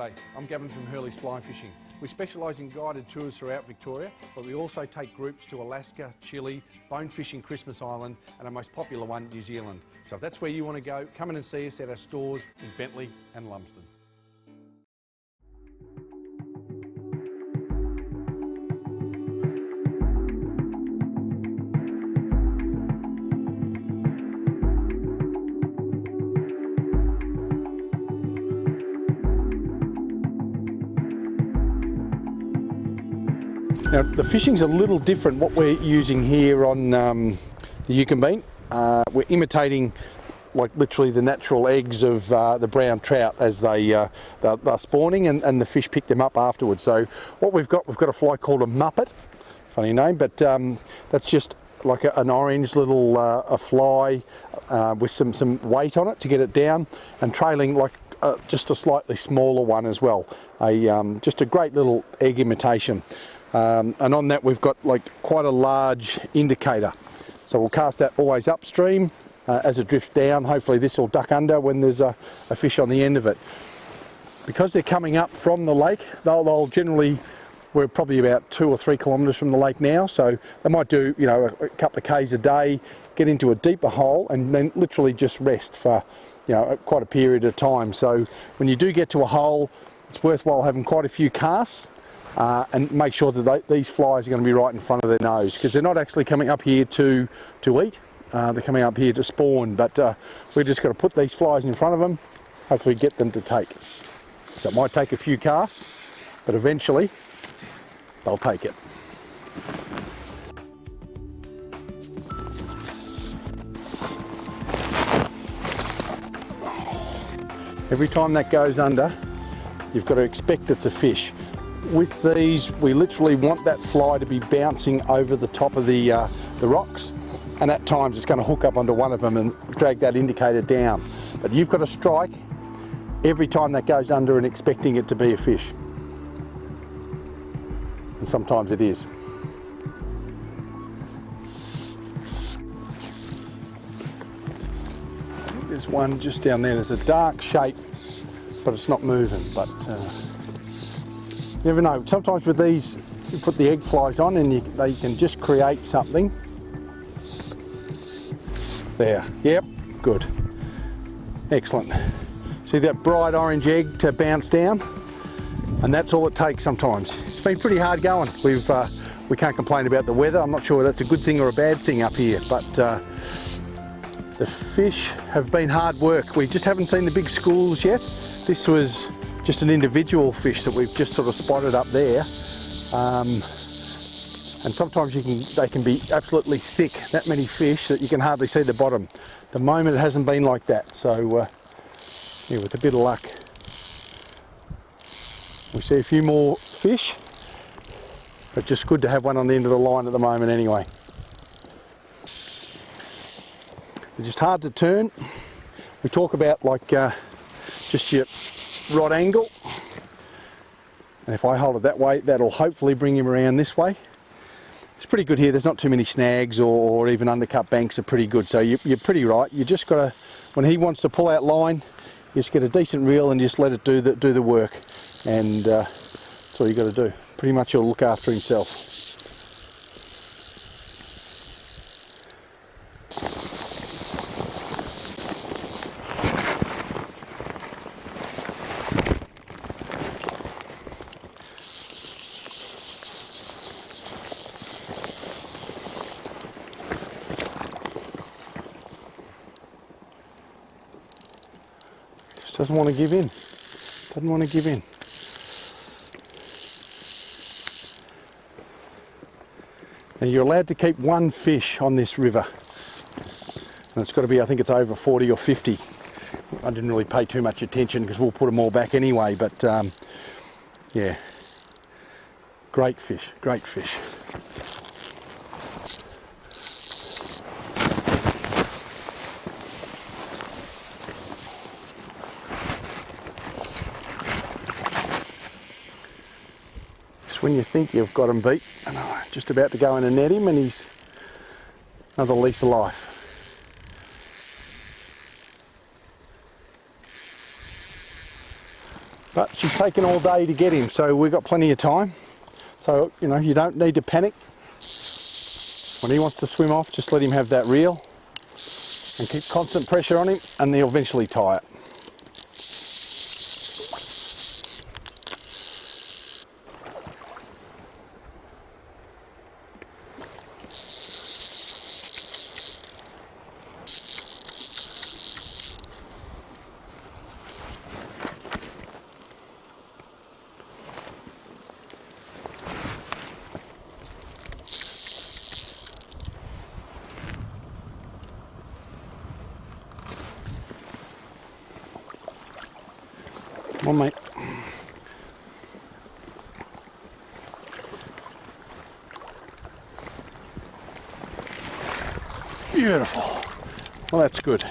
G'day, I'm Gavin from Hurley's Fly Fishing. We specialise in guided tours throughout Victoria, but we also take groups to Alaska, Chile, bone fishing Christmas Island, and our most popular one, New Zealand. So if that's where you want to go, come in and see us at our stores in Bentley and Lumsden. Now the fishing's a little different what we're using here on the Eucumbene. We're imitating like literally the natural eggs of the brown trout as they're spawning, and the fish pick them up afterwards. So what we've got a fly called a muppet, funny name, but that's just like an orange little a fly with some weight on it to get it down, and trailing like just a slightly smaller one as well. Just a great little egg imitation. And on that we've got like quite a large indicator, so we'll cast that always upstream as it drifts down. Hopefully this will duck under when there's a fish on the end of it. Because they're coming up from the lake, they'll generally, we're probably about 2 or 3 kilometres from the lake now, so they might do, you know, a couple of k's a day, get into a deeper hole and then literally just rest for, you know, quite a period of time. So when you do get to a hole, it's worthwhile having quite a few casts. And make sure that these flies are going to be right in front of their nose, because they're not actually coming up here to eat, they're coming up here to spawn, but we're just going to put these flies in front of them, hopefully get them to take. So it might take a few casts, but eventually they'll take it. Every time that goes under, you've got to expect it's a fish. With these, we literally want that fly to be bouncing over the top of the rocks, and at times it's going to hook up onto one of them and drag that indicator down. But you've got to strike every time that goes under and expecting it to be a fish. And sometimes it is. There's one just down there. There's a dark shape, but it's not moving. But you never know. Sometimes with these, you put the egg flies on and they can just create something. There, yep, good. Excellent. See that bright orange egg to bounce down? And that's all it takes sometimes. It's been pretty hard going. We can't complain about the weather. I'm not sure whether that's a good thing or a bad thing up here, but the fish have been hard work. We just haven't seen the big schools yet. This was just an individual fish that we've just sort of spotted up there, and sometimes they can be absolutely thick, that many fish that you can hardly see the bottom. At the moment it hasn't been like that, so yeah, with a bit of luck we see a few more fish, but just good to have one on the end of the line at the moment anyway. They're just hard to turn. We talk about like just your rod angle, and if I hold it that way, that'll hopefully bring him around this way. It's pretty good here. There's not too many snags, or even undercut banks are pretty good, so you're pretty right. You just gotta, when he wants to pull out line, you just get a decent reel and just let it do the work, and that's all you got to do. Pretty much he'll look after himself. Doesn't want to give in. Doesn't want to give in. Now you're allowed to keep one fish on this river, and it's got to be, I think it's over 40 or 50. I didn't really pay too much attention because we'll put them all back anyway, but yeah, great fish, great fish. When you think you've got him beat, and just about to go in and net him, and he's another lease of life. But she's taken all day to get him, so we've got plenty of time. So, you know, you don't need to panic. When he wants to swim off, just let him have that reel and keep constant pressure on him, and they'll eventually tie it. Come on, mate. Beautiful. Well, that's good.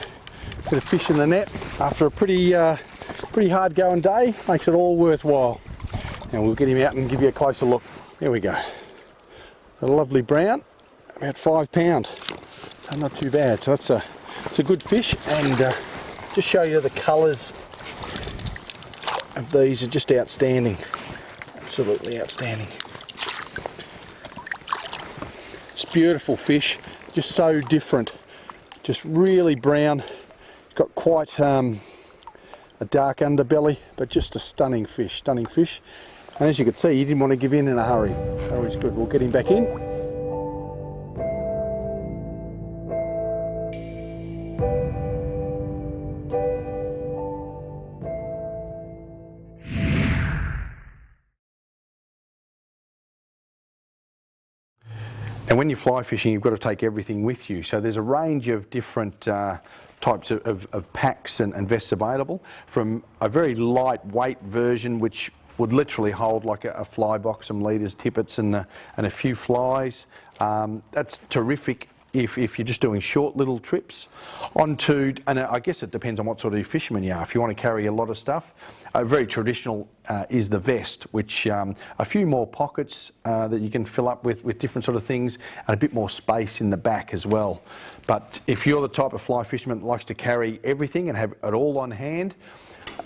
Bit of fish in the net after a pretty hard going day. Makes it all worthwhile. Now we'll get him out and give you a closer look. There we go. A lovely brown, about 5 pound. So not too bad. So it's a good fish, and just show you the colours of these are just outstanding. Absolutely outstanding. It's beautiful fish, just so different. Just really brown. Got quite a dark underbelly, but just a stunning fish, stunning fish. And as you can see, he didn't want to give in a hurry. So he's good. We'll get him back in. And when you're fly fishing, you've got to take everything with you. So there's a range of different types of packs and vests available, from a very lightweight version, which would literally hold like a fly box, some leaders, tippets, and a few flies. That's terrific if you're just doing short little trips. Onto, and I guess it depends on what sort of fisherman you are. If you want to carry a lot of stuff, very traditional is the vest, which a few more pockets that you can fill up with different sort of things, and a bit more space in the back as well. But if you're the type of fly fisherman that likes to carry everything and have it all on hand,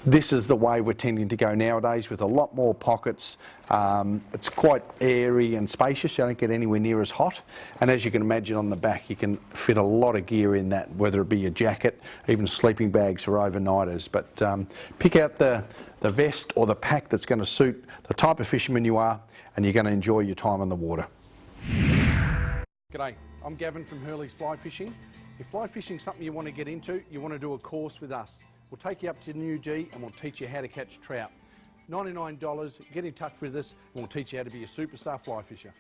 this is the way we're tending to go nowadays, with a lot more pockets. It's quite airy and spacious. You don't get anywhere near as hot. And as you can imagine, on the back you can fit a lot of gear in that, whether it be a jacket, even sleeping bags for overnighters. But pick out the vest or the pack that's going to suit the type of fisherman you are, and you're going to enjoy your time on the water. G'day, I'm Gavin from Hurley's Fly Fishing. If fly fishing is something you want to get into, you want to do a course with us, we'll take you up to New G and we'll teach you how to catch trout. $99, get in touch with us and we'll teach you how to be a superstar fly fisher.